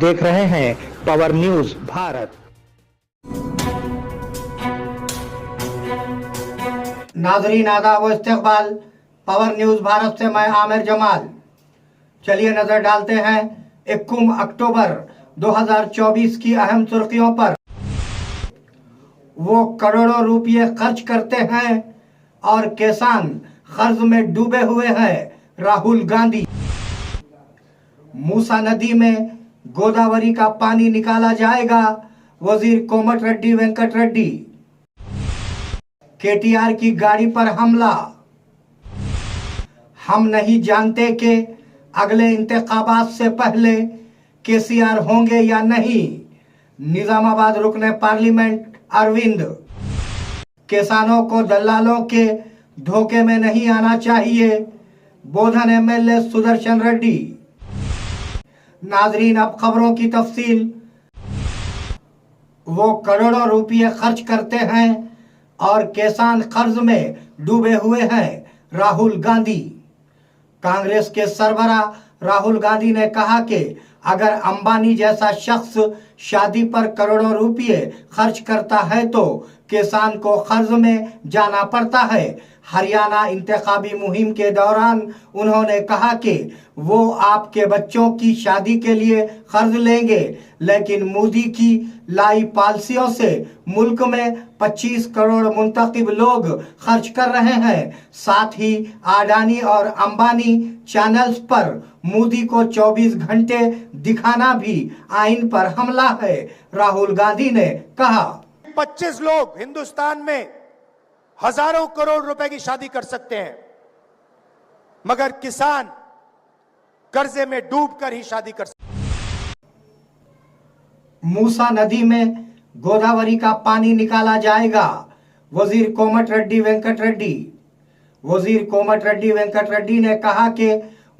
देख रहे हैं पावर न्यूज भारत। नाजरीन आदाब व इस्तकबाल, पावर न्यूज भारत से मैं आमिर जमाल। चलिए नजर डालते हैं 21 अक्टूबर 2024 की अहम सुर्खियों पर। वो करोड़ों रुपये खर्च करते हैं और किसान कर्ज में डूबे हुए हैं, राहुल गांधी। मूसा नदी में गोदावरी का पानी निकाला जाएगा, वजीर कोमटिरेड्डी वेंकट रेड्डी। केटीआर की गाड़ी पर हमला। हम नहीं जानते कि अगले इंतखाबात से पहले केसीआर होंगे या नहीं, निजामाबाद रुकने पार्लियामेंट अरविंद। किसानों को दलालों के धोखे में नहीं आना चाहिए, बोधन एमएलए सुदर्शन रेड्डी। नाजरीन अब खबरों की तफसील। वो करोड़ों रुपये खर्च करते हैं और किसान कर्ज में डूबे हुए हैं, राहुल गांधी। कांग्रेस के सरबराह राहुल गांधी ने कहा कि अगर अंबानी जैसा शख्स शादी पर करोड़ों रुपये खर्च करता है तो किसान को कर्ज में जाना पड़ता है। हरियाणा इंतखाबी मुहिम के दौरान उन्होंने कहा कि वो आपके बच्चों की शादी के लिए कर्ज लेंगे, लेकिन मोदी की लाई पॉलिसियों से मुल्क में 25 करोड़ मुंतखब लोग खर्च कर रहे हैं। साथ ही अडानी और अंबानी चैनल्स पर मोदी को 24 घंटे दिखाना भी आइन पर हमला है, राहुल गांधी ने कहा। 25 लोग हिंदुस्तान में हजारों करोड़ रुपए की शादी कर सकते हैं, मगर किसान कर्जे में डूबकर ही शादी कर सकते। मूसा नदी में गोदावरी का पानी निकाला जाएगा, वजीर कोमटिरेड्डी वेंकट रेड्डी। वजीर कोमटिरेड्डी वेंकट रेड्डी ने कहा कि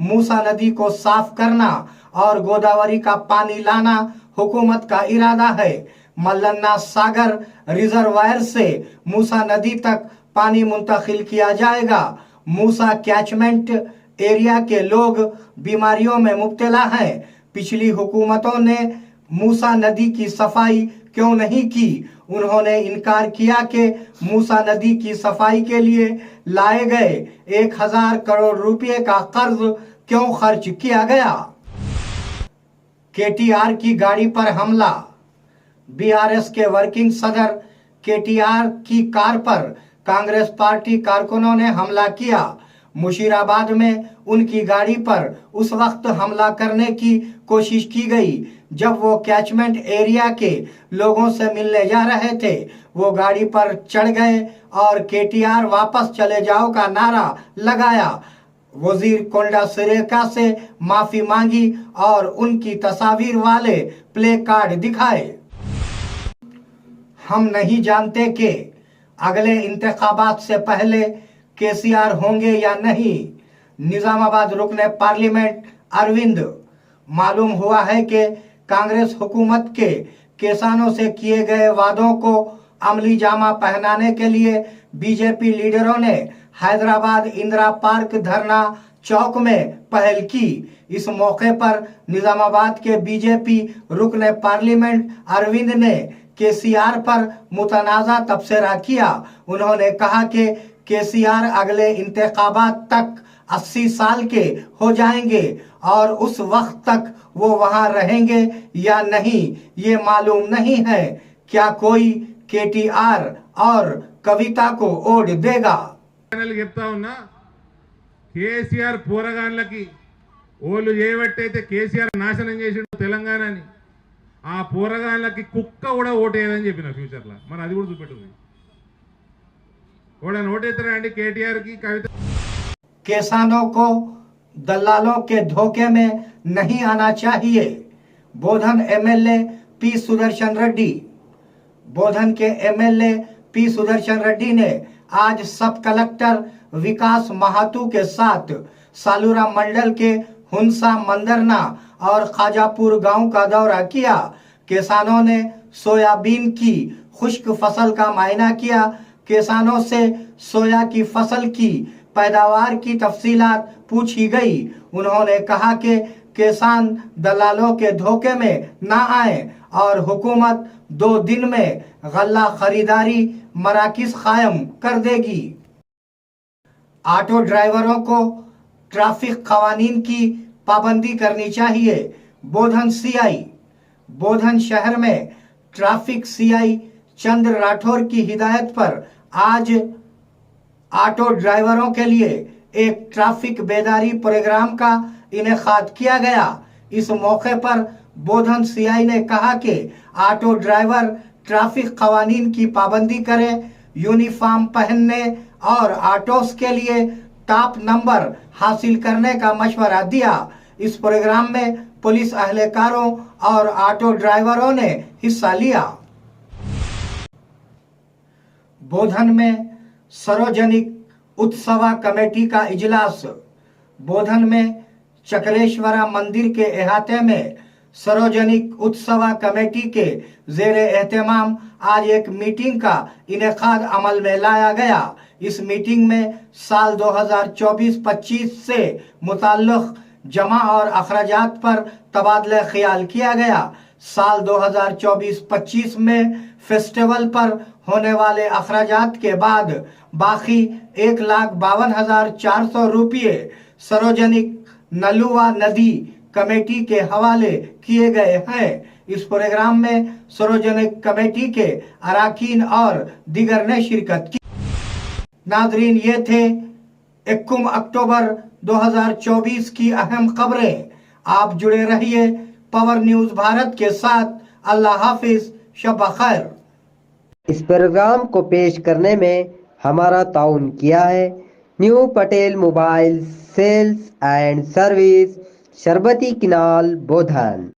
मूसा नदी को साफ करना और गोदावरी का पानी लाना हुकूमत का इरादा है। मल्लन्ना सागर रिजर्वायर से मूसा नदी तक पानी मुंतकिल किया जाएगा। मूसा कैचमेंट एरिया के लोग बीमारियों में मुब्तला हैं। पिछली हुकूमतों ने मूसा नदी की सफाई क्यों नहीं की? उन्होंने इनकार किया कि मूसा नदी की सफाई के लिए लाए गए 1000 करोड़ रुपए का कर्ज क्यों खर्च किया गया? केटीआर की गाड़ी पर हमला। बीआरएस के वर्किंग सदर केटीआर की कार पर कांग्रेस पार्टी कारकुनों ने हमला किया। मुशीराबाद में उनकी गाड़ी पर उस वक्त हमला करने की कोशिश की गई जब वो कैचमेंट एरिया के लोगों से मिलने जा रहे थे। वो गाड़ी पर चढ़ गए और केटीआर वापस चले जाओ का नारा लगाया। वजीर कोंडा सिरेका से माफी मांगी और उनकी तस्वीर वाले प्ले कार्ड दिखाए। हम नहीं जानते कि अगले इंतखाबात से पहले केसीआर होंगे या नहीं, निजामाबाद रुकने पार्लियामेंट अरविंद। मालूम हुआ है कि कांग्रेस हुकूमत के किसानों से किए गए वादों को अमली जामा पहनाने के लिए बीजेपी लीडरों ने हैदराबाद इंदिरा पार्क धरना चौक में पहल की। इस मौके पर निजामाबाद के बीजेपी रुकने पार्लियामेंट अरविंद ने केसीआर पर मुतनाज़ा तबसरा किया। उन्होंने कहा कि केसीआर अगले इंतखाबात तक 80 साल के हो जाएंगे और उस वक्त तक वो वहां रहेंगे या नहीं ये मालूम नहीं है। क्या कोई केटीआर और कविता को ओढ़ देगा? కేసీఆర్ పోరగాన్లకి ఓళ్ళు చేయబట్టయితే కేసీఆర్ నాశనం చేసిండు తెలంగాణని, ఆ పోరగాన్లకి కుక్క కూడా ఓటేయదని చెప్పిన ఫ్యూచర్లో మరి అది కూడా చూపెట్టుంది. ఓడని ఓటేస్తారా అండి కేటీఆర్ की कविता? किसानों को दलालों के धोखे में नहीं आना चाहिए, बोधन एमएलए पी सुदर्शन रेड्डी। बोधन के एमएलए पी सुदर्शन रेड्डी ने आज सब कलेक्टर विकास महातू के साथ सालूरा मंडल के हुंसा मंदरना और खाजापुर गांव का दौरा किया। किसानों ने सोयाबीन की खुश्क फसल का मायना किया। किसानों से सोया की फसल की पैदावार की तफसीलात पूछी गई। उन्होंने कहा कि किसान दलालों के धोखे में ना आए और हुकूमत 2 दिन में गल्ला खरीदारी मराकिज कायम कर देगी। ऑटो ड्राइवरों को ट्रैफिक कवानीन की पाबंदी करनी चाहिए। बोधन सीआई। बोधन शहर में ट्रैफिक सीआई चंद्र राठौर की हिदायत पर आज ऑटो ड्राइवरों के लिए एक ट्रैफिक बेदारी प्रोग्राम का इनेकाद किया गया। इस मौके पर बोधन सीआई ने कहा कि ऑटो ड्राइवर ट्रैफिक कवानीन की पाबंदी करें, यूनिफॉर्म पहनने और ऑटोस के लिए टॉप नंबर हासिल करने का मशवरा दिया। इस प्रोग्राम में पुलिस अहलकारों और ऑटो ड्राइवरों ने हिस्सा लिया। बोधन में सार्वजनिक उत्सव कमेटी का इजलास। बोधन में चक्रेश्वरा मंदिर के अहाते में सार्वजनिक उत्सव कमेटी के जेर एहतमाम आज एक मीटिंग का इनेकाद अमल में लाया गया। इस मीटिंग में साल 2024-25 से मुताल्लिक जमा और अखराजात पर तबादला ख्याल किया गया। साल 2024-25 में फेस्टिवल पर होने वाले अखराजात के बाद बाकी 1,52,400 रुपये सार्वजनिक नलुआ नदी कमेटी के हवाले किए गए हैं। इस प्रोग्राम में सार्वजनिक कमेटी के अराकीन और दीगर ने शिरकत की। नाजरीन, ये थे 21 अक्टूबर 2024 की अहम खबरें। आप जुड़े रहिए पावर न्यूज भारत के साथ। अल्लाह हाफिज, शब खैर। इस प्रोग्राम को पेश करने में हमारा ताउन किया है new Patel mobile sales and service, शरबती किनाल, बोधन।